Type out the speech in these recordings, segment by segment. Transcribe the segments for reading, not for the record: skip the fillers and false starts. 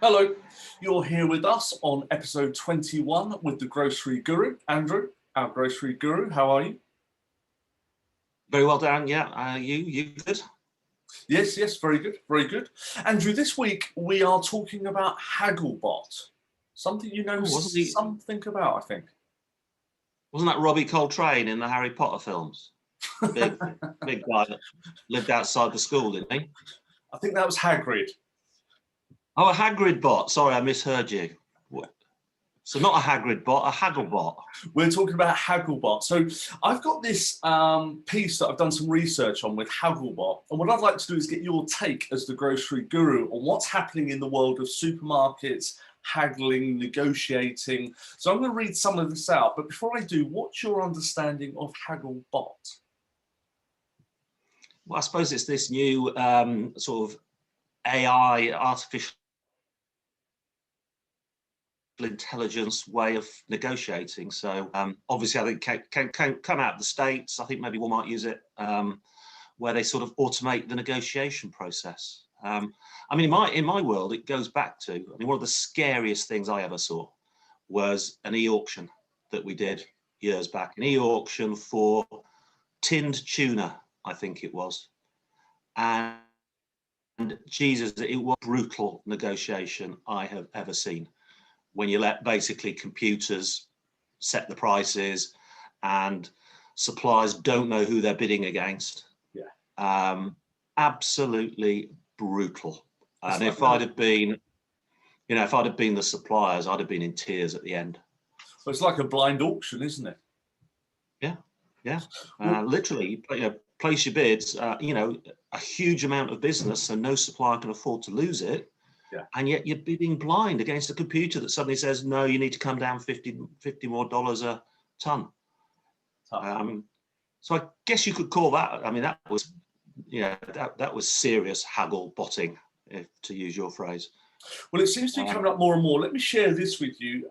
Hello, you're here with us on episode 21 with the Grocery Guru. Andrew, our Grocery Guru, how are you? Very well, Darren. Yeah, you good? Yes, very good, very good. Andrew, this week we are talking about Hagglebot. Something you know something about, I think. Wasn't that Robbie Coltrane in the Harry Potter films? Big guy that lived outside the school, didn't he? I think that was Hagrid. Oh, a Hagrid bot. Sorry, I misheard you. So not a Hagrid bot, a Hagglebot. We're talking about Hagglebot. So I've got this piece that I've done some research on with Hagglebot. And what I'd like to do is get your take as the Grocery Guru on what's happening in the world of supermarkets, haggling, negotiating. So I'm going to read some of this out. But before I do, what's your understanding of Hagglebot? Well, I suppose it's this new sort of AI, artificial intelligence way of negotiating. So obviously I think can come out of the States. I think maybe Walmart use it, where they sort of automate the negotiation process. I mean, in my world, it goes back to, I mean, one of the scariest things I ever saw was an e-auction that we did years back, an e-auction for tinned tuna, I think it was. And Jesus, it was brutal negotiation I have ever seen, when you let basically computers set the prices and suppliers don't know who they're bidding against. Yeah. Absolutely brutal. And if I'd have been, the suppliers, I'd have been in tears at the end. So it's like a blind auction, isn't it? Yeah. Literally, place your bids, a huge amount of business, so no supplier can afford to lose it. Yeah. And yet you're bidding blind against a computer that suddenly says, no, you need to come down $50 more a ton. So I guess you could call that, I mean, that was, that was serious haggle botting, to use your phrase. Well, it seems to be coming up more and more. Let me share this with you.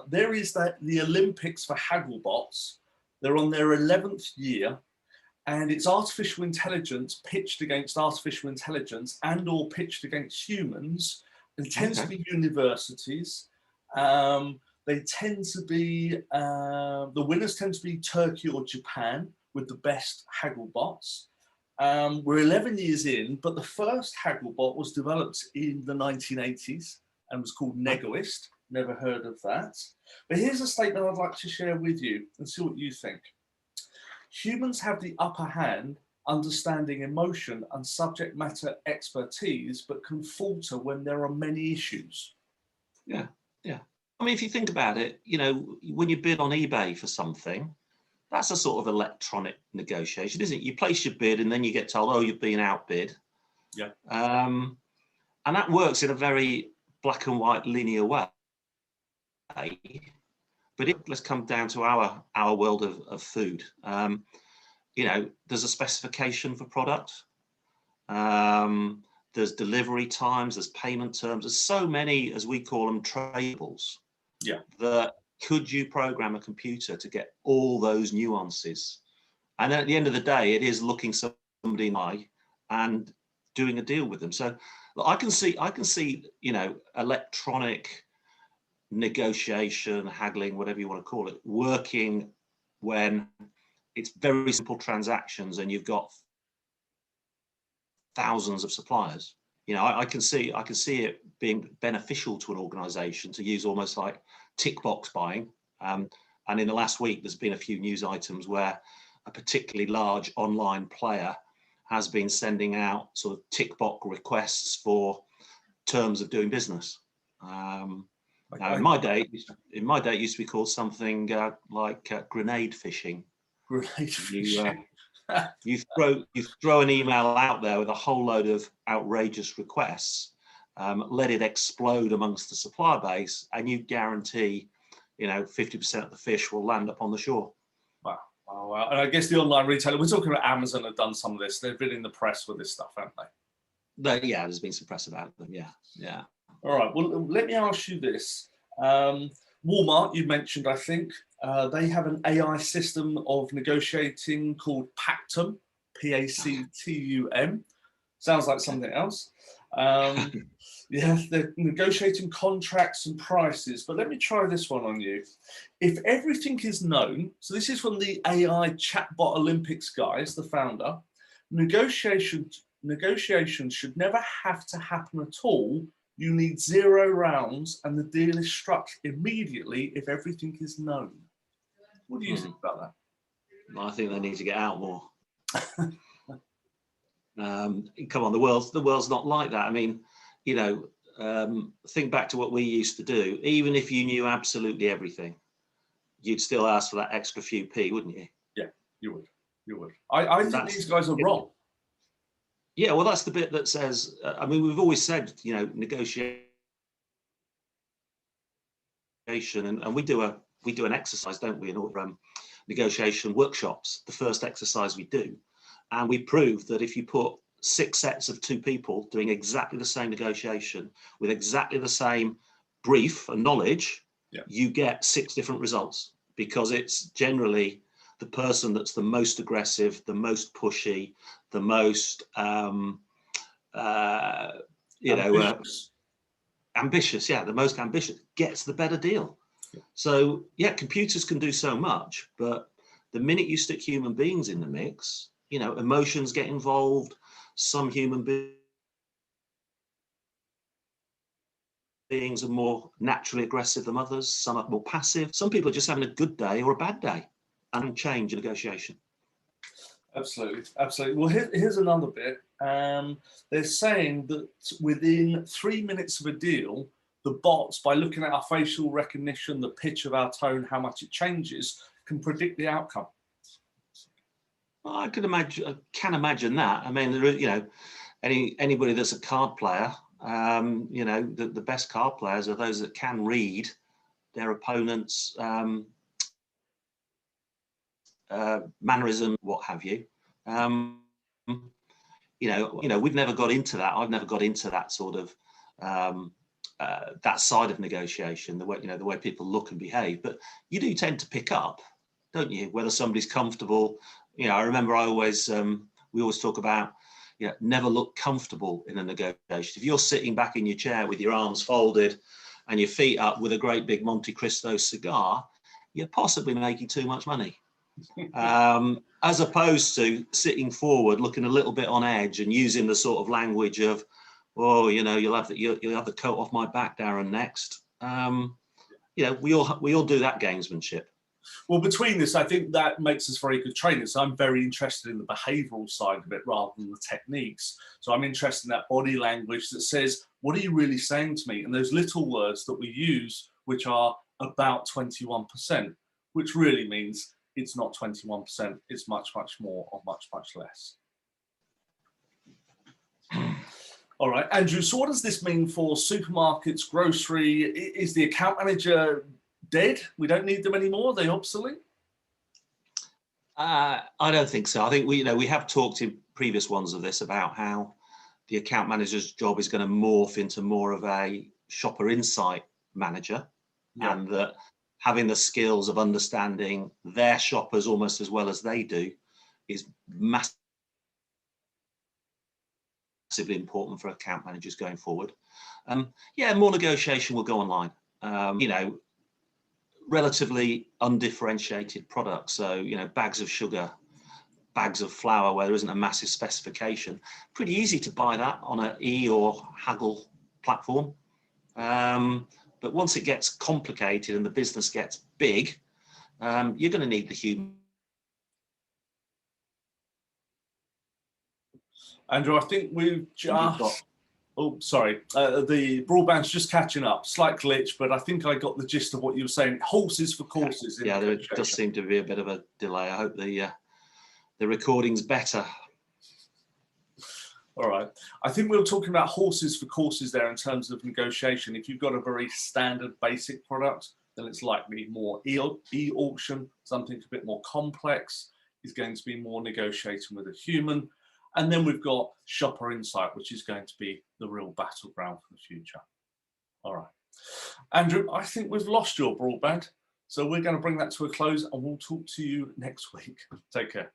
There is the Olympics for Hagglebots. They're on their 11th year. And it's artificial intelligence pitched against artificial intelligence and or pitched against humans. It tends to be universities. They tend to be, the winners tend to be Turkey or Japan with the best Hagglebots. We're 11 years in, but the first Hagglebot was developed in the 1980s and was called Negoist. Never heard of that. But here's a statement I'd like to share with you and see what you think. Humans have the upper hand, understanding emotion and subject matter expertise, but can falter when there are many issues. Yeah. I mean, if you think about it, when you bid on eBay for something, that's a sort of electronic negotiation, isn't it? You place your bid and then you get told, oh, you've been outbid. Yeah. And that works in a very black and white linear way. But let's come down to our world of food. There's a specification for product. There's delivery times, there's payment terms. There's so many, as we call them, tradables. Yeah. That could you program a computer to get all those nuances? And then at the end of the day, it is looking somebody in the eye and doing a deal with them. So I can see, electronic negotiation, haggling, whatever you want to call it, working when it's very simple transactions and you've got thousands of suppliers. I can see it being beneficial to an organization to use almost like tick box buying. And in the last week, there's been a few news items where a particularly large online player has been sending out sort of tick box requests for terms of doing business. Now, in my day, it used to be called something like grenade phishing. Grenade phishing. You throw an email out there with a whole load of outrageous requests, let it explode amongst the supplier base, and you guarantee, 50% of the fish will land up on the shore. Wow. Oh, wow. And I guess the online retailer, we're talking about Amazon, have done some of this. They've been in the press with this stuff, haven't they? Yeah, there's been some press about them. Yeah. All right. Well, let me ask you this. Walmart, you mentioned, I think, they have an AI system of negotiating called Pactum, Pactum. Sounds like something else. Yeah, they're negotiating contracts and prices. But let me try this one on you. If everything is known, so this is from the AI chatbot Olympics guys, the founder, negotiations should never have to happen at all. You need 0 rounds and the deal is struck immediately if everything is known. What do you think about that? I think they need to get out more. Come on, the world's not like that. I mean, you know, think back to what we used to do. Even if you knew absolutely everything, you'd still ask for that extra few p, wouldn't you? Yeah, you would. You would. I think these guys are wrong. Yeah, well, that's the bit that says. I mean, we've always said, you know, negotiation, and we do an exercise, don't we, in all negotiation workshops. The first exercise we do, and we prove that if you put 6 sets of 2 people doing exactly the same negotiation with exactly the same brief and knowledge, you get 6 different results, because it's generally the person that's the most aggressive, the most pushy, the most ambitious, yeah, the most ambitious gets the better deal. So yeah, computers can do so much, but the minute you stick human beings in the mix, you know, emotions get involved. Some human beings are more naturally aggressive than others. Some are more passive. Some people are just having a good day or a bad day, and change a negotiation. Absolutely, absolutely. Well, here's another bit. They're saying that within 3 minutes of a deal, the bots, by looking at our facial recognition, the pitch of our tone, how much it changes, can predict the outcome. Well, I can imagine that. I mean, you know, anybody that's a card player, you know, the best card players are those that can read their opponent's mannerism, what have you. You know, we've never got into that. I've never got into that sort of that side of negotiation, the way, you know, the way people look and behave. But you do tend to pick up, don't you, whether somebody's comfortable. You know, I remember we always talk about, you know, never look comfortable in a negotiation. If you're sitting back in your chair with your arms folded and your feet up with a great big Monte Cristo cigar, you're possibly making too much money. As opposed to sitting forward, looking a little bit on edge and using the sort of language of, oh, you know, you'll have the coat off my back, Darren, next. You know, we all do that gamesmanship. Well, between this, I think that makes us very good trainers. So I'm very interested in the behavioural side of it rather than the techniques. So I'm interested in that body language that says, what are you really saying to me? And those little words that we use, which are about 21%, which really means it's not 21%, it's much, much more or much, much less. All right, Andrew, so what does this mean for supermarkets, grocery? Is the account manager dead? We don't need them anymore? Are they obsolete? I don't think so. I think we have talked in previous ones of this about how the account manager's job is going to morph into more of a shopper insight manager, and that having the skills of understanding their shoppers almost as well as they do is massively important for account managers going forward. Yeah, more negotiation will go online. You know, relatively undifferentiated products. So, you know, bags of sugar, bags of flour where there isn't a massive specification. Pretty easy to buy that on an E or Haggle platform. But once it gets complicated and the business gets big, you're going to need the human. Andrew, I think we've just... Oh, sorry. The broadband's just catching up. Slight glitch, but I think I got the gist of what you were saying. Horses for courses. Yeah, there does seem to be a bit of a delay. I hope the recording's better. All right. I think we were talking about horses for courses there in terms of negotiation. If you've got a very standard basic product, then it's likely more e-auction. Something a bit more complex is going to be more negotiating with a human. And then we've got shopper insight, which is going to be the real battleground for the future. All right. Andrew, I think we've lost your broadband. So we're going to bring that to a close and we'll talk to you next week. Take care.